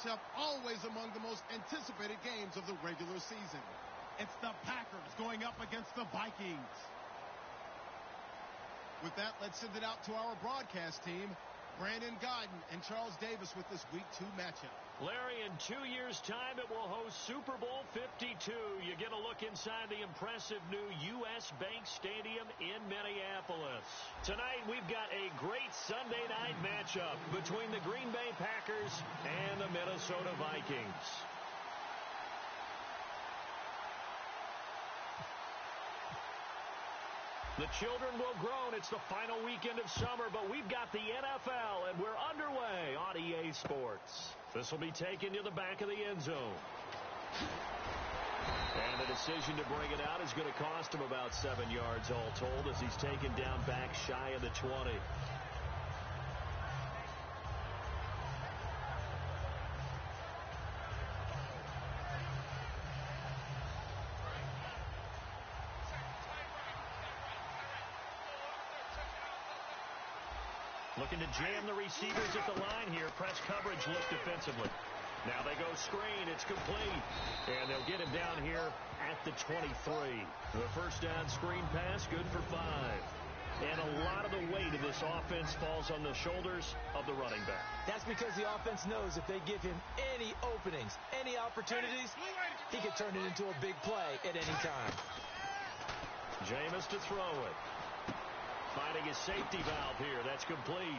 matchup, always among the most anticipated games of the regular season. It's the Packers going up against the Vikings. With that, let's send it out to our broadcast team, Brandon Godden and Charles Davis, with this Week 2 matchup. Larry, in 2 years' time, it will host Super Bowl 52. You get a look inside the impressive new U.S. Bank Stadium in Minneapolis. Tonight, we've got a great Sunday night matchup between the Green Bay Packers and the Minnesota Vikings. The children will groan. It's the final weekend of summer, but we've got the NFL, and we're underway on EA Sports. This will be taken to the back of the end zone. And the decision to bring it out is going to cost him about 7 yards all told, as he's taken down back shy of the 20. Looking to jam the receivers at the line here. Press coverage look defensively. Now they go screen. It's complete. And they'll get him down here at the 23. The first down screen pass, good for 5. And a lot of the weight of this offense falls on the shoulders of the running back. That's because the offense knows if they give him any openings, any opportunities, he can turn it into a big play at any time. Jameis to throw it. Finding his safety valve here. That's complete.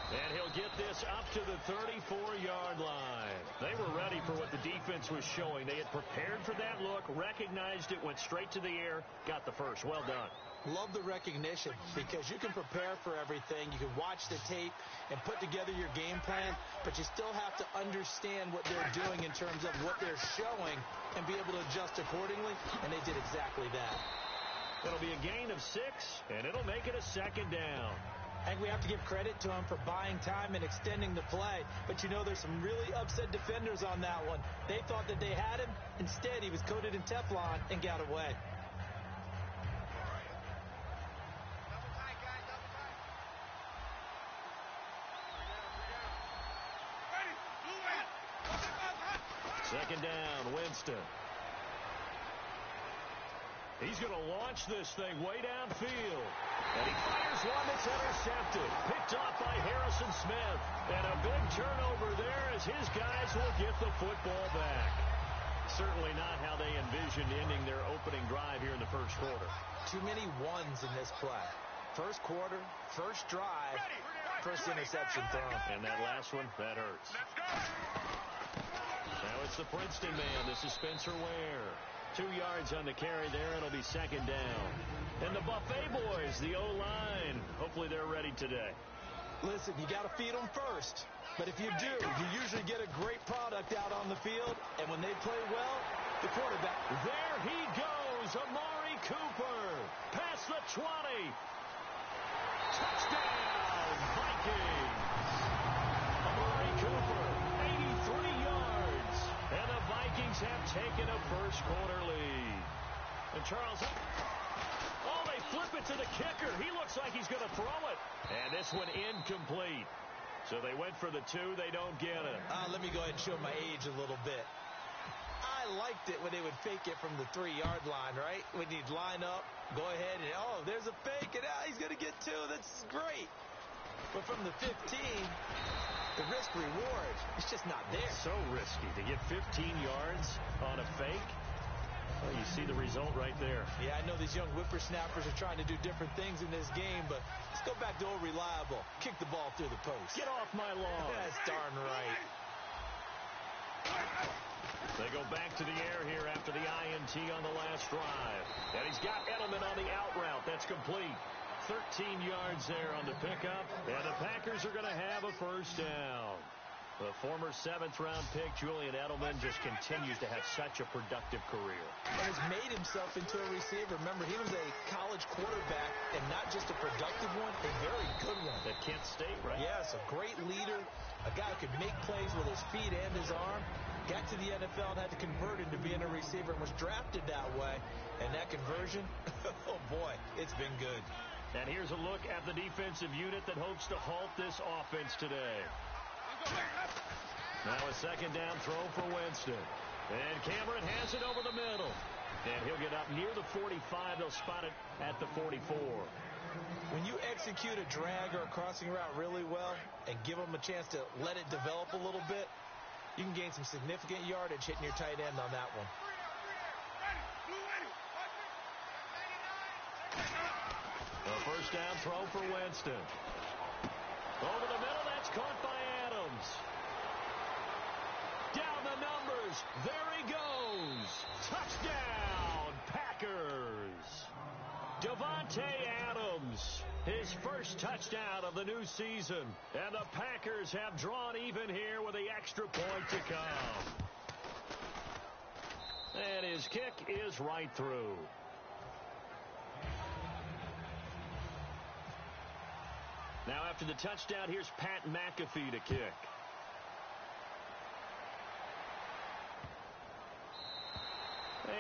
And he'll get this up to the 34-yard line. They were ready for what the defense was showing. They had prepared for that look, recognized it, went straight to the air, got the first. Well done. Love the recognition, because you can prepare for everything. You can watch the tape and put together your game plan, but you still have to understand what they're doing in terms of what they're showing and be able to adjust accordingly, and they did exactly that. It'll be a gain of 6, and it'll make it a second down. I think we have to give credit to him for buying time and extending the play. But, you know, there's some really upset defenders on that one. They thought that they had him. Instead, he was coated in Teflon and got away. Second down, Winston. He's going to launch this thing way downfield. And he fires one that's intercepted. Picked off by Harrison Smith. And a big turnover there as his guys will get the football back. Certainly not how they envisioned ending their opening drive here in the first quarter. Too many ones in this play. First quarter, first drive, first interception thrown. And that last one, that hurts. Now it's the Princeton man. This is Spencer Ware. 2 yards on the carry there. It'll be second down. And the Buffet boys, the O-line, hopefully they're ready today. Listen, you got to feed them first. But if you do, you usually get a great product out on the field. And when they play well, the quarterback. There he goes, Amari Cooper. Past the 20. Touchdown, Vikings. Amari Cooper, 83 yards. And the Vikings have taken a first-quarter lead. And Charles, oh, they flip it to the kicker. He looks like he's going to throw it. And this one incomplete. So they went for the 2. They don't get it. Let me go ahead and show my age a little bit. I liked it when they would fake it from the 3-yard line, right? When you'd line up, go ahead, and, oh, there's a fake, and now he's going to get 2. That's great. But from the 15... the risk-reward, it's just not there. So risky to get 15 yards on a fake. Well, you see the result right there. Yeah, I know these young whippersnappers are trying to do different things in this game, but let's go back to old reliable. Kick the ball through the post. Get off my lawn. That's darn right. They go back to the air here after the INT on the last drive. And he's got Edelman on the out route. That's complete. 13 yards there on the pickup, and the Packers are going to have a first down. The former 7th-round pick, Julian Edelman, just continues to have such a productive career. And has made himself into a receiver. Remember, he was a college quarterback, and not just a productive one, a very good one. At Kent State, right? Yes, a great leader, a guy who could make plays with his feet and his arm. Got to the NFL and had to convert into being a receiver and was drafted that way. And that conversion, oh boy, it's been good. And here's a look at the defensive unit that hopes to halt this offense today. Now a second down throw for Winston. And Cameron has it over the middle. And he'll get up near the 45. They'll spot it at the 44. When you execute a drag or a crossing route really well and give them a chance to let it develop a little bit, you can gain some significant yardage hitting your tight end on that one. A first down throw for Winston. Over the middle, that's caught by Adams. Down the numbers. There he goes. Touchdown, Packers. Davante Adams, his first touchdown of the new season. And the Packers have drawn even here with the extra point to come. And his kick is right through. Now after the touchdown, here's Pat McAfee to kick.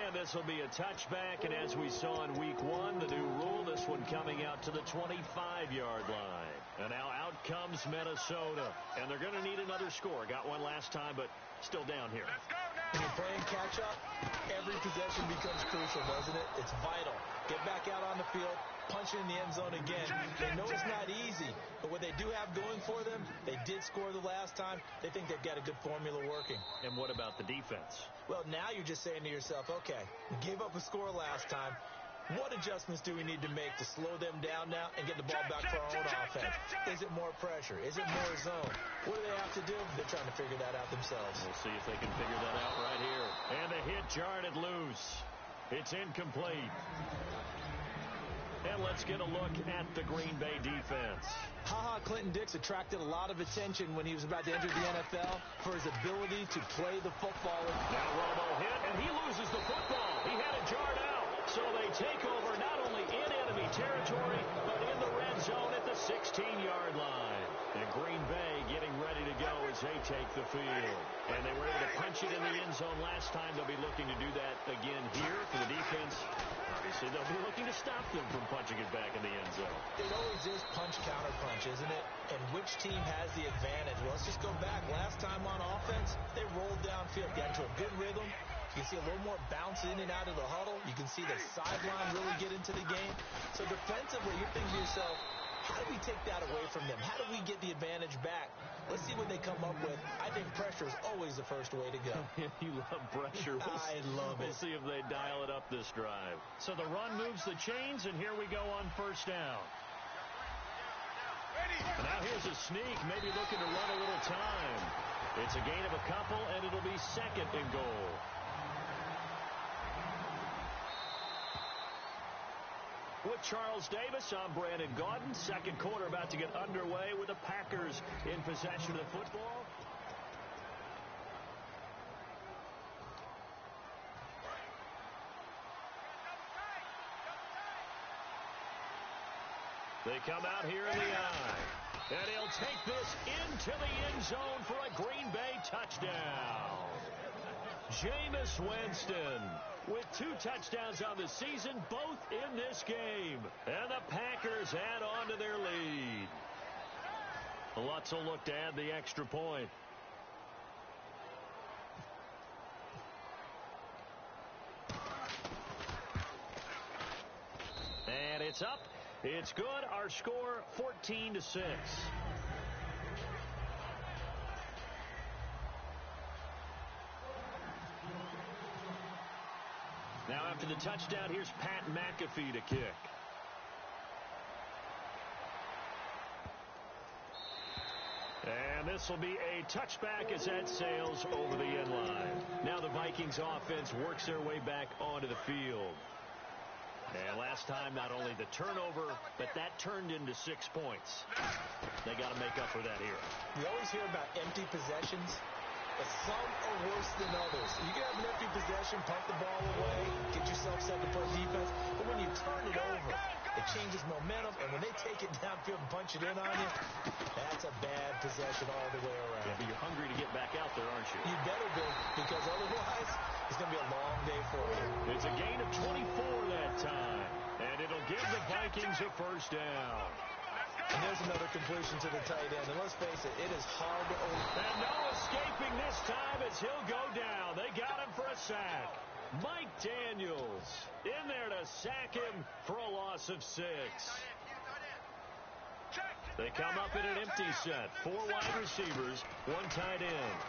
And this will be a touchback, and as we saw in week 1, the new rule, this one coming out to the 25-yard line. And now out comes Minnesota, and they're going to need another score. Got one last time, but still down here. Let's go now. When you're playing catch-up, every possession becomes crucial, doesn't it? It's vital. Get back out on the field, punch it in the end zone again. They know it's not easy, but what they do have going for them, they did score the last time. They think they've got a good formula working. And what about the defense? Well, now you're just saying to yourself, okay, we gave up a score last time. What adjustments do we need to make to slow them down now and get the ball back for our own offense? Is it more pressure? Is it more zone? What do they have to do? They're trying to figure that out themselves. We'll see if they can figure that out right here. And the hit jarred it loose. It's incomplete. And let's get a look at the Green Bay defense. Clinton Dix attracted a lot of attention when he was about to enter the NFL for his ability to play the football. Now Romo hit, and he loses the football. He had it jarred out. So they take over not only in enemy territory, but in the red zone at the 16-yard line. And Green Bay getting ready to go as they take the field. And they were able to punch it in the end zone last time. They'll be looking to do that again here for the defense. Obviously, they'll be looking to stop them from punching it back in the end zone. It always is punch-counter-punch, isn't it? And which team has the advantage? Well, let's just go back. Last time on offense, they rolled downfield, got into a good rhythm. You can see a little more bounce in and out of the huddle. You can see the sideline really get into the game. So defensively, you're thinking to yourself, how do we take that away from them? How do we get the advantage back? Let's see what they come up with. I think pressure is always the first way to go. You love pressure. I love it. We'll see if they dial it up this drive. So the run moves the chains, and here we go on first down. And now here's a sneak, maybe looking to run a little time. It's a gain of a couple, and it'll be second and goal. With Charles Davis, I'm Brandon Gaudin. Second quarter about to get underway with the Packers in possession of the football. They come out here in the eye. And he'll take this into the end zone for a Green Bay touchdown. Jameis Winston with 2 touchdowns on the season, both in this game. And the Packers add on to their lead. Lutz will look to add the extra point. And it's up. It's good. Our score 14-6. Now after the touchdown, here's Pat McAfee to kick. And this will be a touchback as that sails over the end line. Now the Vikings offense works their way back onto the field. And last time, not only the turnover, but that turned into 6 points. They got to make up for that here. You always hear about empty possessions, but some are worse than others. You can have an empty possession, punt the ball away, get yourself set to play defense, but when you turn it over, it changes momentum, and when they take it downfield and punch it in on you, that's a bad possession all the way around. Yeah, but you're hungry to get back out there, aren't you? You better be, because otherwise, it's going to be a long day for you. It's a gain of 24 that time, and it'll give the Vikings a first down. And there's another completion to the tight end. And let's face it, it is hard to overcome. And no escaping this time as he'll go down. They got him for a sack. Mike Daniels in there to sack him for a loss of 6. They come up in an empty set. 4 wide receivers, 1 tight end.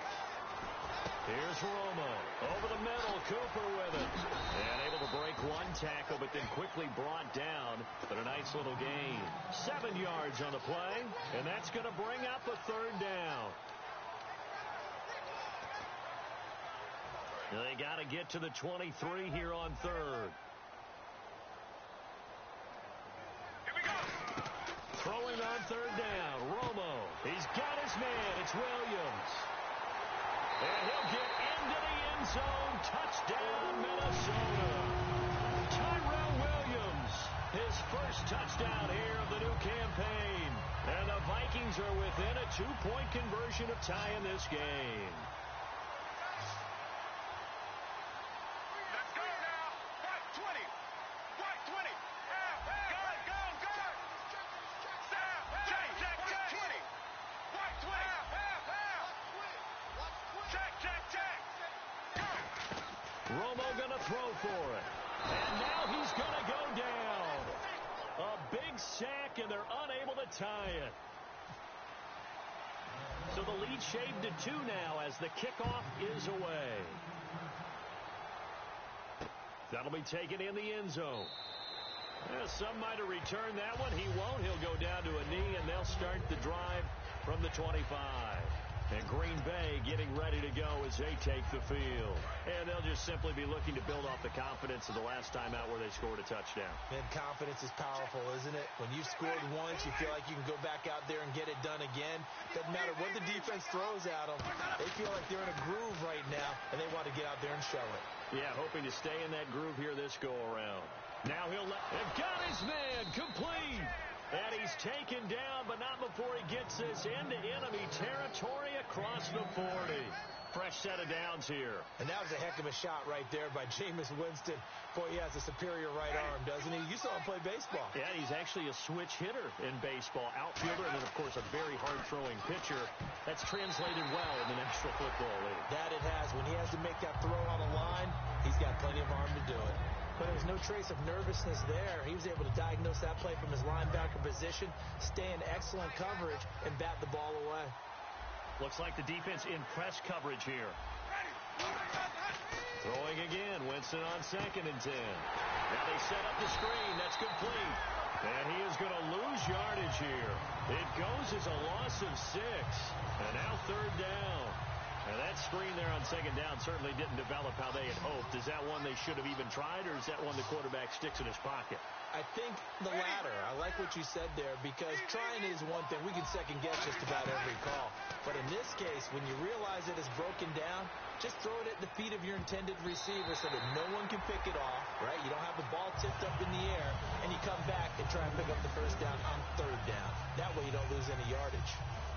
Here's Romo. Over the middle, Cooper with it. And able to break 1 tackle, but then quickly brought down. But a nice little gain. 7 yards on the play, and that's going to bring up a 3rd down. They got to get to the 23 here on 3rd. Throwing on 3rd down, Romo. He's got his man. It's Williams. And he'll get into the end zone. Touchdown, Minnesota. Tyrell Williams, his first touchdown here of the new campaign. And the Vikings are within a 2-point conversion of tying this game. Romo going to throw for it. And now he's going to go down. A big sack, and they're unable to tie it. So the lead shaved to 2 now as the kickoff is away. That'll be taken in the end zone. Some might have returned that one. He won't. He'll go down to a knee, and they'll start the drive from the 25. And Green Bay getting ready to go as they take the field. And they'll just simply be looking to build off the confidence of the last time out where they scored a touchdown. And confidence is powerful, isn't it? When you've scored once, you feel like you can go back out there and get it done again. Doesn't matter what the defense throws at them. They feel like they're in a groove right now, and they want to get out there and show it. Yeah, hoping to stay in that groove here this go-around. Now he'll they've got his man complete. And he's taken down, but not before he gets this into enemy territory across the 40. Fresh set of downs here. And that was a heck of a shot right there by Jameis Winston. Boy, he has a superior right arm, doesn't he? You saw him play baseball. Yeah, he's actually a switch hitter in baseball. Outfielder, and then, of course, a very hard-throwing pitcher. That's translated well in the National Football League. That it has. When he has to make that throw on a line, he's got plenty of arm to do it. But there was no trace of nervousness there. He was able to diagnose that play from his linebacker position, stay in excellent coverage, and bat the ball away. Looks like the defense in press coverage here. Throwing again. Winston on 2nd and 10. Now they set up the screen. That's complete. And he is going to lose yardage here. It goes as a loss of 6. And now 3rd down. And that screen there on 2nd down certainly didn't develop how they had hoped. Is that one they should have even tried, or is that one the quarterback sticks in his pocket? I think the latter. I like what you said there, because trying is one thing. We can second-guess just about every call. But in this case, when you realize it is broken down, just throw it at the feet of your intended receiver so that no one can pick it off, right? You don't have the ball tipped up in the air, and you come back and try and pick up the 1st down on 3rd down. That way you don't lose any yardage.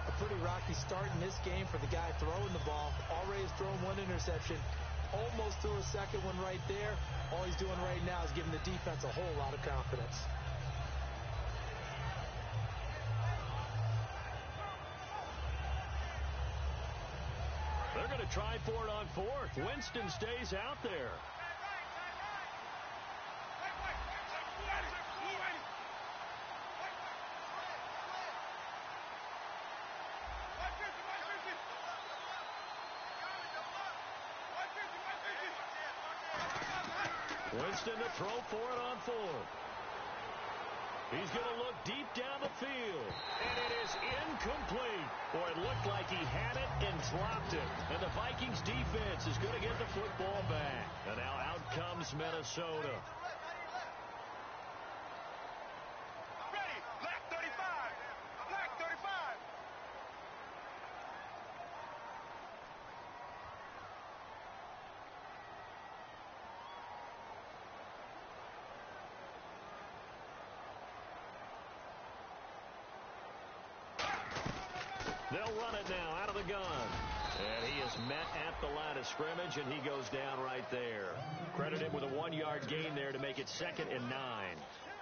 A pretty rocky start in this game for the guy throwing the ball. Already has thrown 1 interception. Almost threw a 2nd one right there. All he's doing right now is giving the defense a whole lot of confidence. They're going to try for it on 4th. Winston stays out there. Winston to throw for it on 4th. He's going to look deep down the field. And it is incomplete. Boy, it looked like he had it and dropped it. And the Vikings defense is going to get the football back. And now out comes Minnesota. Ready, black 35. Black 35. They'll run it now out of the gun. And he is met at the line of scrimmage, and he goes down right there. Credit him with a 1-yard gain there to make it 2nd and 9.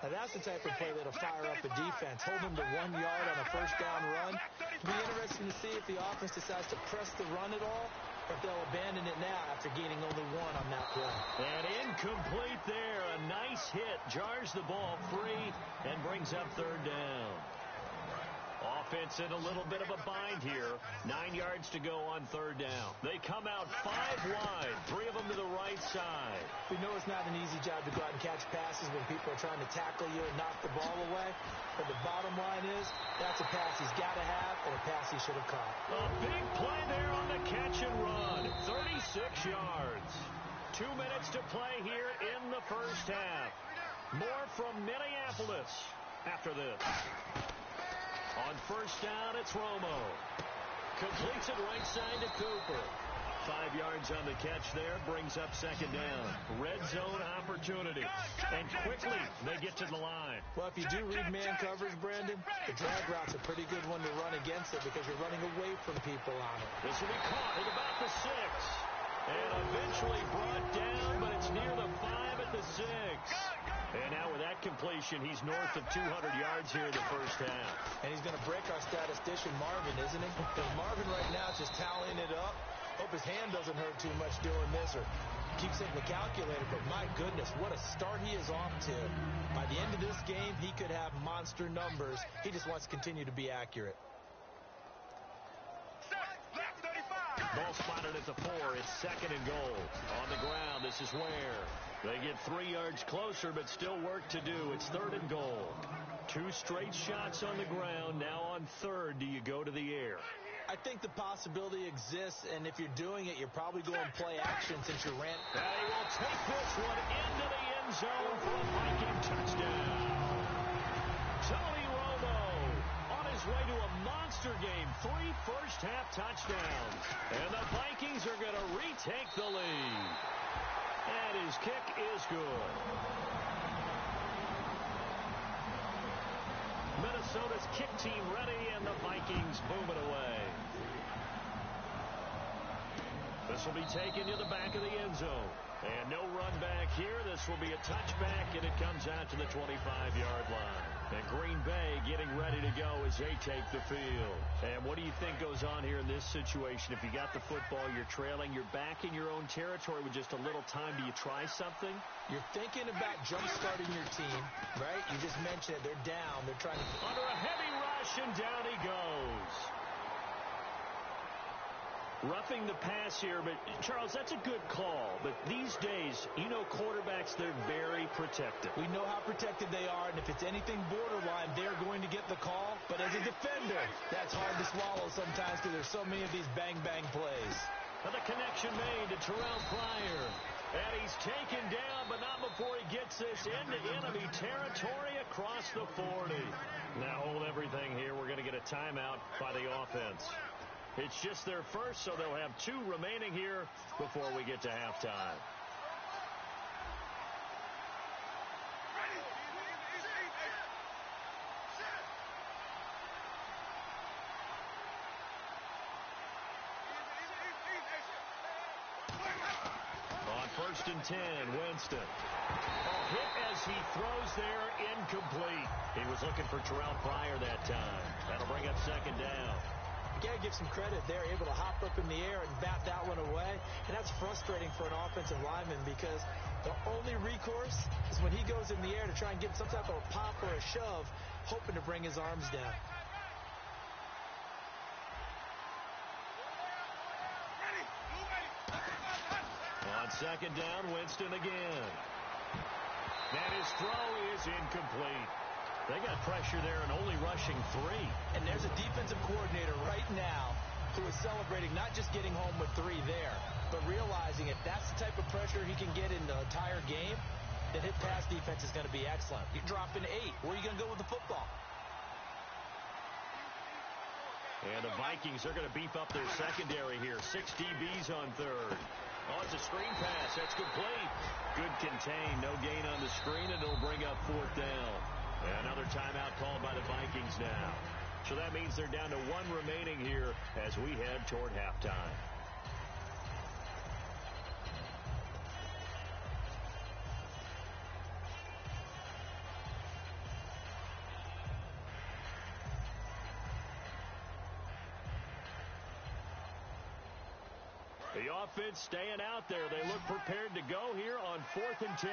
Now, that's the type of play that'll fire up a defense. Hold them to 1 yard on a first down run. It'll be interesting to see if the offense decides to press the run at all, or if they'll abandon it now after gaining only 1 on that play. And incomplete there. A nice hit. Jars the ball free and brings up third down. Offense in a little bit of a bind here. 9 yards to go on third down. They come out 5 wide, 3 of them to the right side. We know it's not an easy job to go out and catch passes when people are trying to tackle you and knock the ball away. But the bottom line is, that's a pass he's got to have and a pass he should have caught. A big play there on the catch and run. 36 yards. 2 minutes to play here in the first half. More from Minneapolis after this. On first down, it's Romo. Completes it right side to Cooper. 5 yards on the catch there, brings up second down. Red zone opportunity. And quickly, they get to the line. Well, if you do read man coverage, Brandon, the drag route's a pretty good one to run against it because you're running away from people on it. This will be caught at about the 6. And eventually brought down, but it's near the 5 at the 6. And now with that completion, he's north of 200 yards here in the first half. And he's going to break our statistician, Marvin, isn't he? Because Marvin right now is just tallying it up. Hope his hand doesn't hurt too much doing this or keeps hitting the calculator. But my goodness, what a start he is off to. By the end of this game, he could have monster numbers. He just wants to continue to be accurate. Ball spotted at the 4. It's second and goal. On the ground, this is where they get 3 yards closer, but still work to do. It's third and goal. 2 straight shots on the ground. Now on third, do you go to the air? I think the possibility exists, and if you're doing it, you're probably going play action since you ran. And he will take this one into the end zone for a Viking touchdown. Tony Romo on his way to a monster game. 3 first-half touchdowns. And the Vikings are going to retake the lead. And his kick is good. Minnesota's kick team ready, and the Vikings boom it away. This will be taken to the back of the end zone. And no run back here. This will be a touchback, and it comes out to the 25-yard line. And Green Bay getting ready to go as they take the field. And what do you think goes on here in this situation? If you got the football, you're trailing, you're back in your own territory with just a little time. Do you try something? You're thinking about jump-starting your team, right? You just mentioned it. They're down. They're trying to... Under a heavy rush, and down he goes. Roughing the pass here, but Charles, that's a good call. But these days, you know, quarterbacks, they're very protective. We know how protected they are, and if it's anything borderline, they're going to get the call. But as a defender, that's hard to swallow sometimes because there's so many of these bang-bang plays. And the connection made to Terrell Pryor. And he's taken down, but not before he gets this into enemy territory across the 40. Now hold everything here. We're going to get a timeout by the offense. It's just their first, so they'll have 2 remaining here before we get to halftime. On first and 10, Winston. A hit as he throws there, incomplete. He was looking for Terrell Pryor that time. That'll bring up second down. You got to give some credit. They're able to hop up in the air and bat that one away. And that's frustrating for an offensive lineman because the only recourse is when he goes in the air to try and give some type of a pop or a shove, hoping to bring his arms down. On second down, Winston again. And his throw is incomplete. They got pressure there and only rushing 3. And there's a defensive coordinator right now who is celebrating not just getting home with 3 there, but realizing if that's the type of pressure he can get in the entire game, then his pass defense is going to be excellent. You're dropping 8. Where are you going to go with the football? And the Vikings are going to beef up their secondary here. 6 DBs on third. Oh, it's a screen pass. That's complete. Good contain. No gain on the screen, and it'll bring up fourth down. And another timeout called by the Vikings now. So that means they're down to 1 remaining here as we head toward halftime. The offense staying out there. They look prepared to go here on 4th and 10.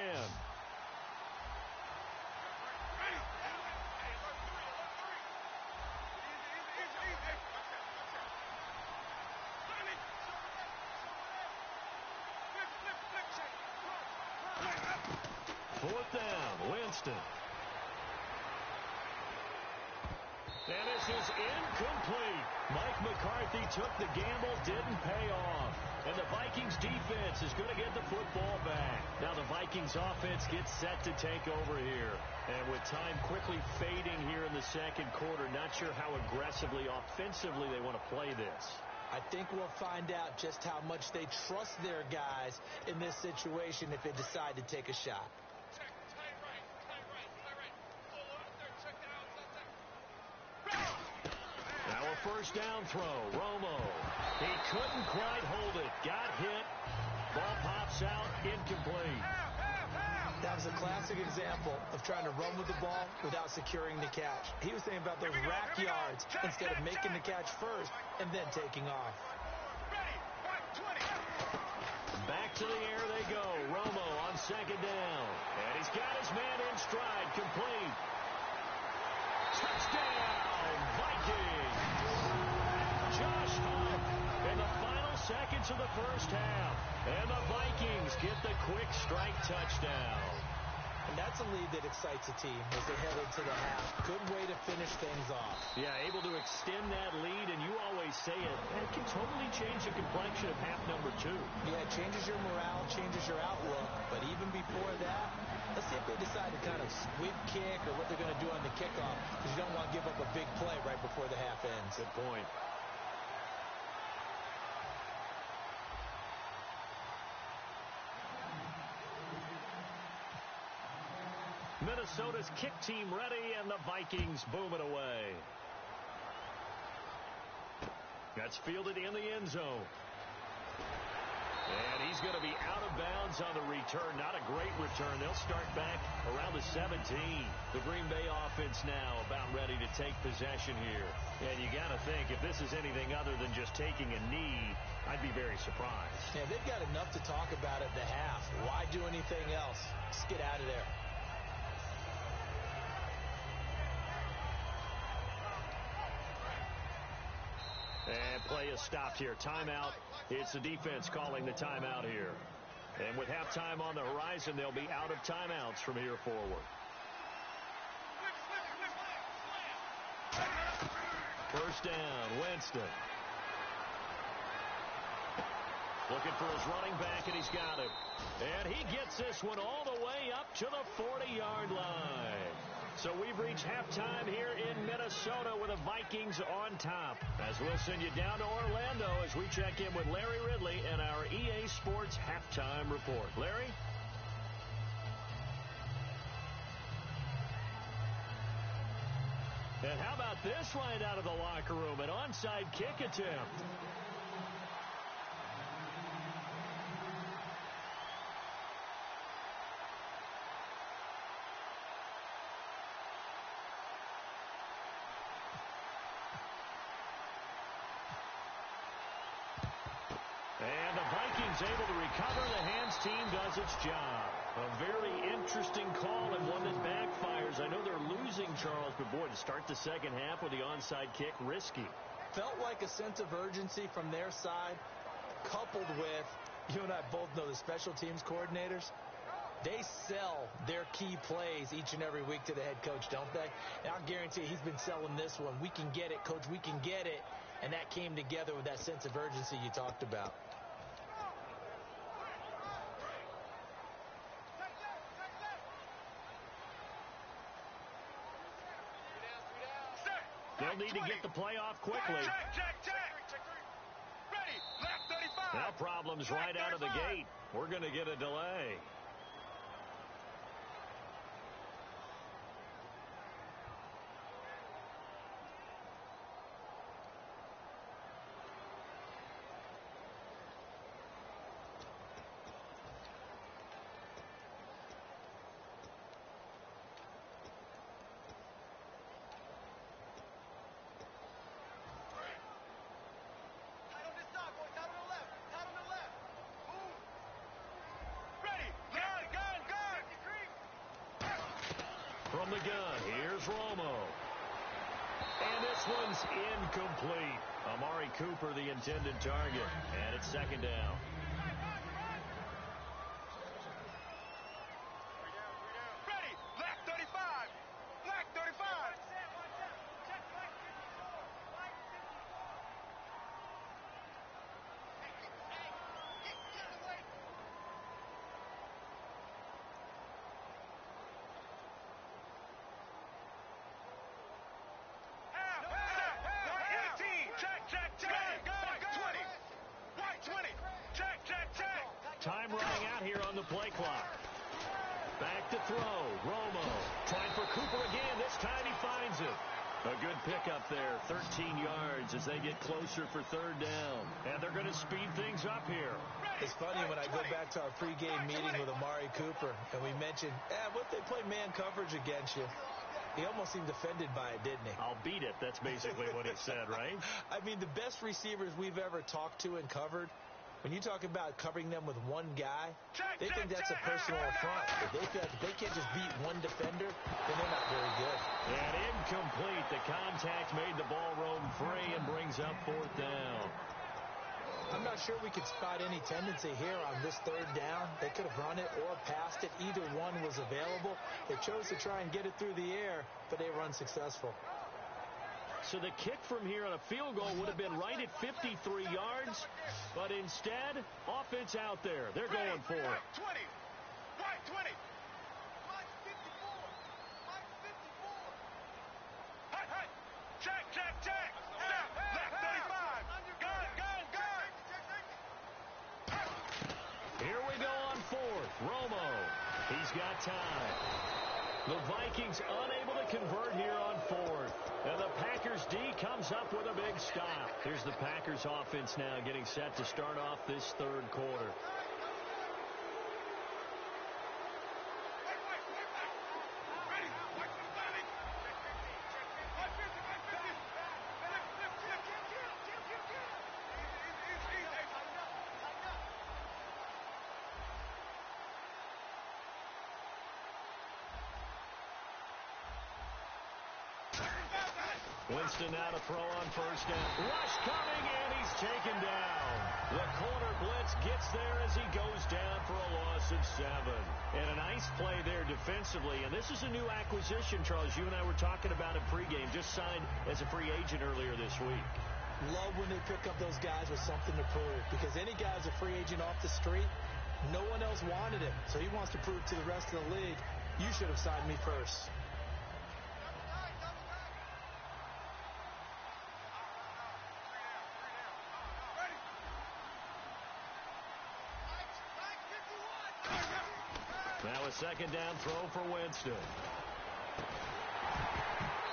Fourth down, Winston. And this is incomplete. Mike McCarthy took the gamble, didn't pay off. And the Vikings defense is going to get the football back. Now the Vikings offense gets set to take over here. And with time quickly fading here in the second quarter, not sure how aggressively, offensively they want to play this. I think we'll find out just how much they trust their guys in this situation if they decide to take a shot. Now a first down throw. Romo. He couldn't quite hold it. Got hit. Ball pops out. Incomplete. That was a classic example of trying to run with the ball without securing the catch. He was thinking about those rack yards instead of making the catch first and then taking off. Back to the air they go. Romo on second down. And he's got his man in stride. Complete. Touchdown, Vikings. Josh Hunt in the final seconds of the first half. And the Vikings get the quick strike touchdown. And that's a lead that excites a team as they head into the half. Good way to finish things off. Yeah, able to extend that lead, and you always say it can totally change the complexion of half number 2. Yeah, it changes your morale, changes your outlook. But even before that, let's see if they decide to kind of squib kick or what they're going to do on the kickoff, because you don't want to give up a big play right before the half ends. Good point. Minnesota's kick team ready, and the Vikings boom it away. That's fielded in the end zone. And he's going to be out of bounds on the return. Not a great return. They'll start back around the 17. The Green Bay offense now about ready to take possession here. And you got to think, if this is anything other than just taking a knee, I'd be very surprised. Yeah, they've got enough to talk about at the half. Why do anything else? Just get out of there. And play is stopped here. Timeout. It's the defense calling the timeout here. And with halftime on the horizon, they'll be out of timeouts from here forward. First down, Winston. Looking for his running back, and he's got him. And he gets this one all the way up to the 40-yard line. So we've reached halftime here in Minnesota with the Vikings on top. As we'll send you down to Orlando as we check in with Larry Ridley and our EA Sports Halftime Report. Larry? And how about this right out of the locker room? An onside kick attempt. And the Vikings able to recover. The hands team does its job. A very interesting call and one that backfires. I know they're losing, Charles, but boy, to start the second half with the onside kick, risky. Felt like a sense of urgency from their side, coupled with, you and I both know the special teams coordinators. They sell their key plays each and every week to the head coach, don't they? And I'll guarantee you he's been selling this one. We can get it, coach, we can get it. And that came together with that sense of urgency you talked about. They'll need to get the play off quickly. Ready, left 35. Now problems right out of the gate. We're going to get a delay. From the gun, here's Romo. And this one's incomplete. Amari Cooper, the intended target. And it's second down. Ready. Black 35. Black 35. Time running out here on the play clock. Back to throw. Romo trying for Cooper again. This time he finds it. A good pickup there. 13 yards as they get closer for third down. And they're going to speed things up here. It's funny when I go back to our pregame meeting with Amari Cooper, and we mentioned, what if they play man coverage against you? He almost seemed offended by it, didn't he? I'll beat it. That's basically what he said, right? I mean, the best receivers we've ever talked to and covered, when you talk about covering them with one guy, they think that's a personal affront. If they feel like if they can't just beat one defender, then they're not very good. And incomplete. The contact made the ball roam free and brings up fourth down. I'm not sure we could spot any tendency here on this third down. They could have run it or passed it. Either one was available. They chose to try and get it through the air, but they were unsuccessful. So the kick from here on a field goal would have been right at 53 yards, but instead, offense out there. They're going for it. 20. White 20. Hut. Check. Stop. Black 35. Gun. Here we go on fourth. Romo. He's got time. The Vikings unable to convert here on fourth. And the Packers D comes up with a big stop. Here's the Packers offense now getting set to start off this third quarter. Winston now to throw on first down. Rush coming, and he's taken down. The corner blitz gets there as he goes down for a loss of 7. And a nice play there defensively. And this is a new acquisition, Charles. You and I were talking about it pregame. Just signed as a free agent earlier this week. Love when they pick up those guys with something to prove. Because any guy's a free agent off the street, no one else wanted him. So he wants to prove to the rest of the league, you should have signed me first. Now a second down throw for Winston.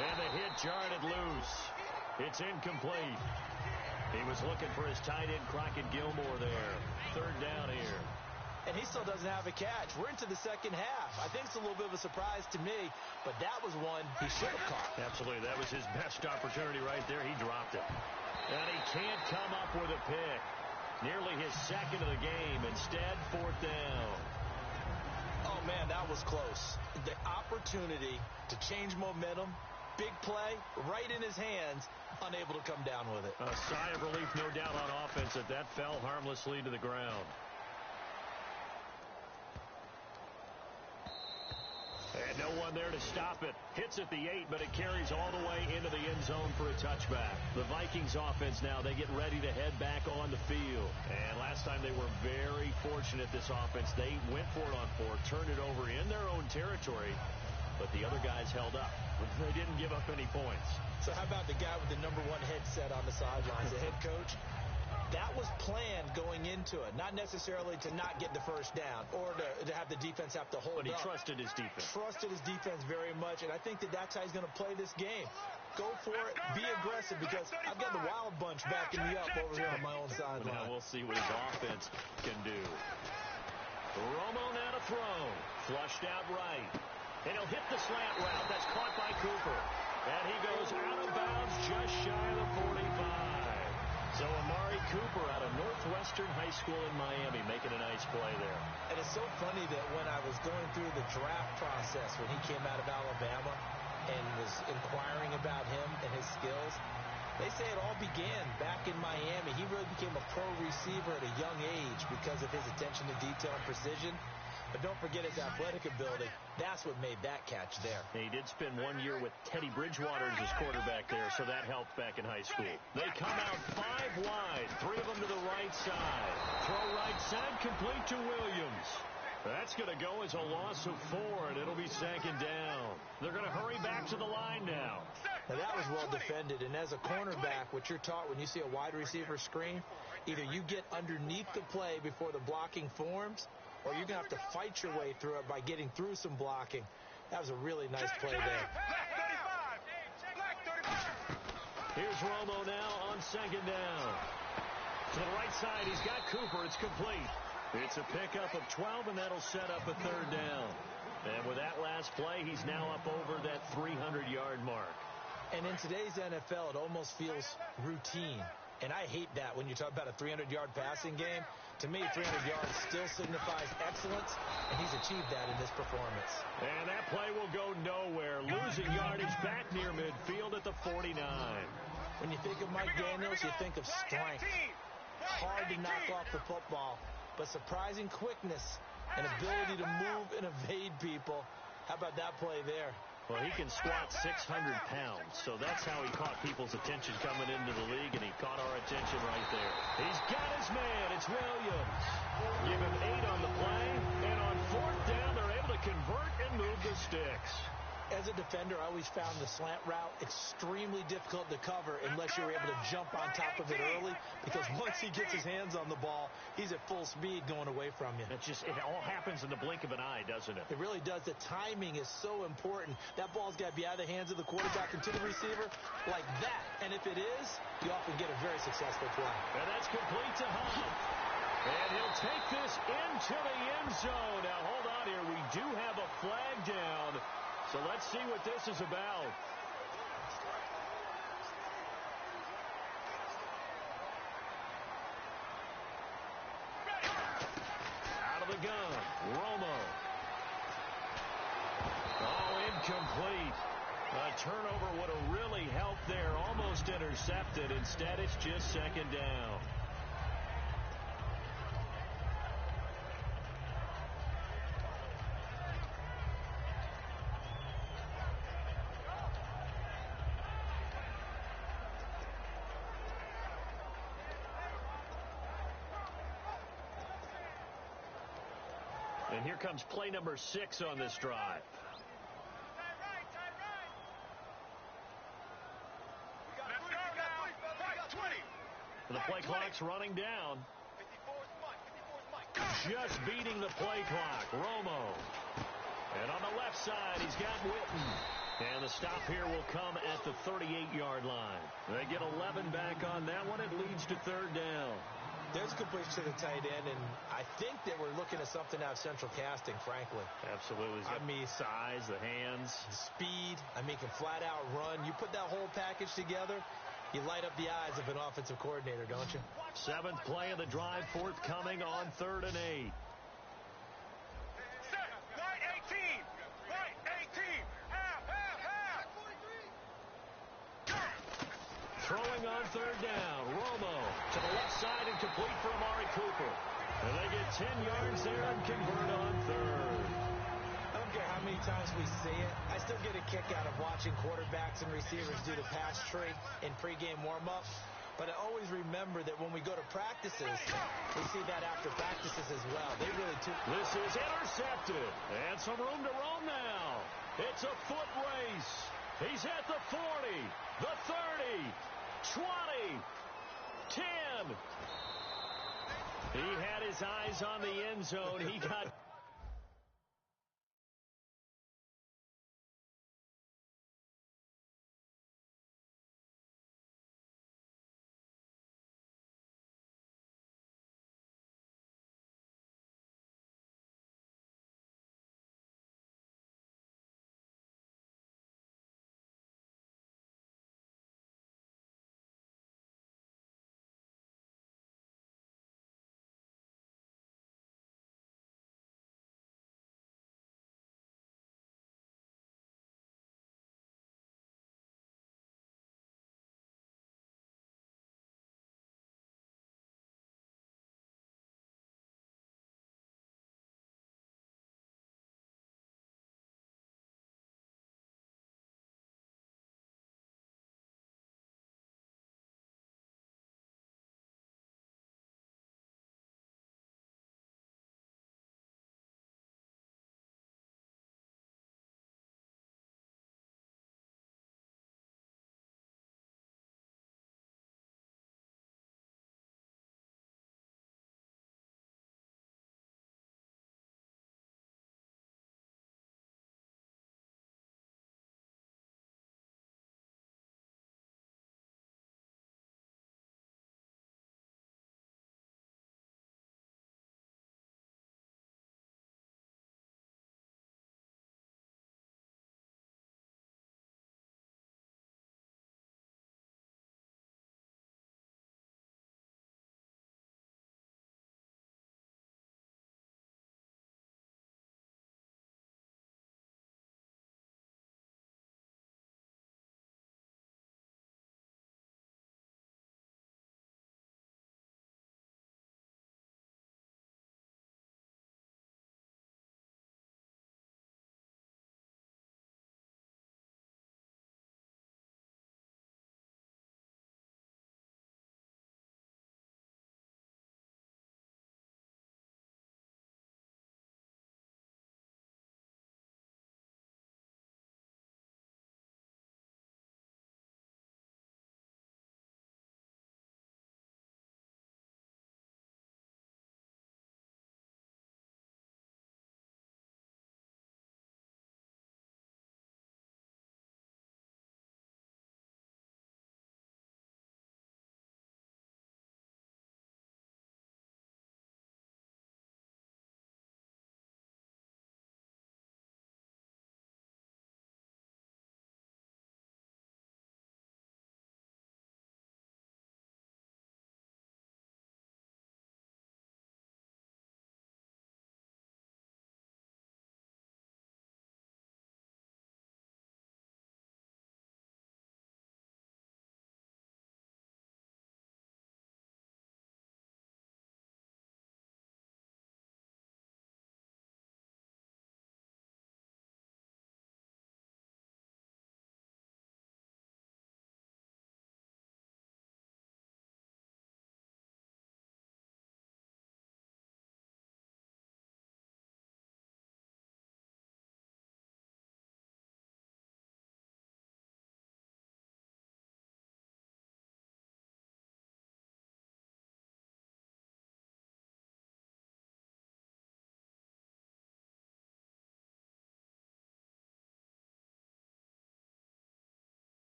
And the hit jarred it loose. It's incomplete. He was looking for his tight end, Crockett Gilmore there. Third down here. And he still doesn't have a catch. We're into the second half. I think it's a little bit of a surprise to me, but that was one he should have caught. Absolutely. That was his best opportunity right there. He dropped it. And he can't come up with a pick. Nearly his second of the game. Instead, fourth down. Oh, man, that was close. The opportunity to change momentum, big play, right in his hands, unable to come down with it. A sigh of relief, no doubt, on offense that fell harmlessly to the ground. And no one there to stop it. Hits at the 8, but it carries all the way into the end zone for a touchback. The Vikings offense now, they get ready to head back on the field. And last time they were very fortunate, this offense. They went for it on fourth, turned it over in their own territory, but the other guys held up. They didn't give up any points. So how about the guy with the number 1 headset on the sidelines, the head coach? That was planned going into it, not necessarily to not get the first down or to have the defense have to hold up. But he trusted his defense. Trusted his defense very much, and I think that's how he's going to play this game. Go for it, be aggressive, because I've got the Wild Bunch backing me up over here on my own sideline. Now we'll see what his offense can do. Romo now to throw. Flushed out right. And he'll hit the slant route. That's caught by Cooper. And he goes out of bounds just shy of the 45. So Amari Cooper out of Northwestern High School in Miami making a nice play there. And as so funny that when I was going through the draft process when he came out of Alabama and was inquiring about him and his skills, they say it all began back in Miami. He really became a pro receiver at a young age because of his attention to detail and precision. But don't forget his athletic ability. That's what made that catch there. He did spend 1 year with Teddy Bridgewater as his quarterback there, so that helped back in high school. They come out 5 wide, 3 of them to the right side. Throw right side, complete to Williams. That's going to go as a loss of 4, and it'll be second down. They're going to hurry back to the line now. Now, that was well defended, and as a cornerback, what you're taught when you see a wide receiver screen, either you get underneath the play before the blocking forms, or you're going to have to fight your way through it by getting through some blocking. That was a really nice play there. Here's Romo now on second down. To the right side, he's got Cooper. It's complete. It's a pickup of 12, and that'll set up a third down. And with that last play, he's now up over that 300-yard mark. And in today's NFL, it almost feels routine. And I hate that when you talk about a 300-yard passing game. To me, 300 yards still signifies excellence, and he's achieved that in this performance. And that play will go nowhere. Losing yardage back near midfield at the 49. When you think of Mike Daniels, you think of strength. Hard to knock off the football, but surprising quickness and ability to move and evade people. How about that play there? Well, he can squat 600 pounds, so that's how he caught people's attention coming into the league, and he caught our attention right there. He's got his man. It's Williams. Give him 8 on the play, and on 4th down, they're able to convert and move the sticks. As a defender, I always found the slant route extremely difficult to cover unless you were able to jump on top of it early, because once he gets his hands on the ball, he's at full speed going away from you. It all happens in the blink of an eye, doesn't it? It really does. The timing is so important. That ball's got to be out of the hands of the quarterback and to the receiver like that. And if it is, you often get a very successful play. And that's complete to Hunt. And he'll take this into the end zone. Now, hold on here. We do have a flag down. So let's see what this is about. Out of the gun, Romo. Oh, incomplete. A turnover would have really helped there. Almost intercepted. Instead, it's just second down. And here comes play number 6 on this drive. The play clock's running down. Just beating the play clock. Romo. And on the left side, he's got Witten. And the stop here will come at the 38-yard line. They get 11 back on that one. It leads to third down. There's a completion to the tight end, and I think that we're looking at something out of central casting, frankly. Absolutely. I mean, size, the hands. Speed. I mean, can flat out run. You put that whole package together, you light up the eyes of an offensive coordinator, don't you? 7th play of the drive, forthcoming on 3rd and 8. Set. White 18. White 18. Half, half, half. Throwing on 3rd down. Romo to the left side and complete for Amari Cooper. And they get 10 yards there and convert on 3rd. I don't care how many times we see it. I still get a kick out of watching quarterbacks and receivers do the pass tree in pregame warm-up. But I always remember that when we go to practices, we see that after practices as well. They really took. This is intercepted. And some room to roam now. It's a foot race. He's at the 40, the 30, 20, 10. He had his eyes on the end zone. He got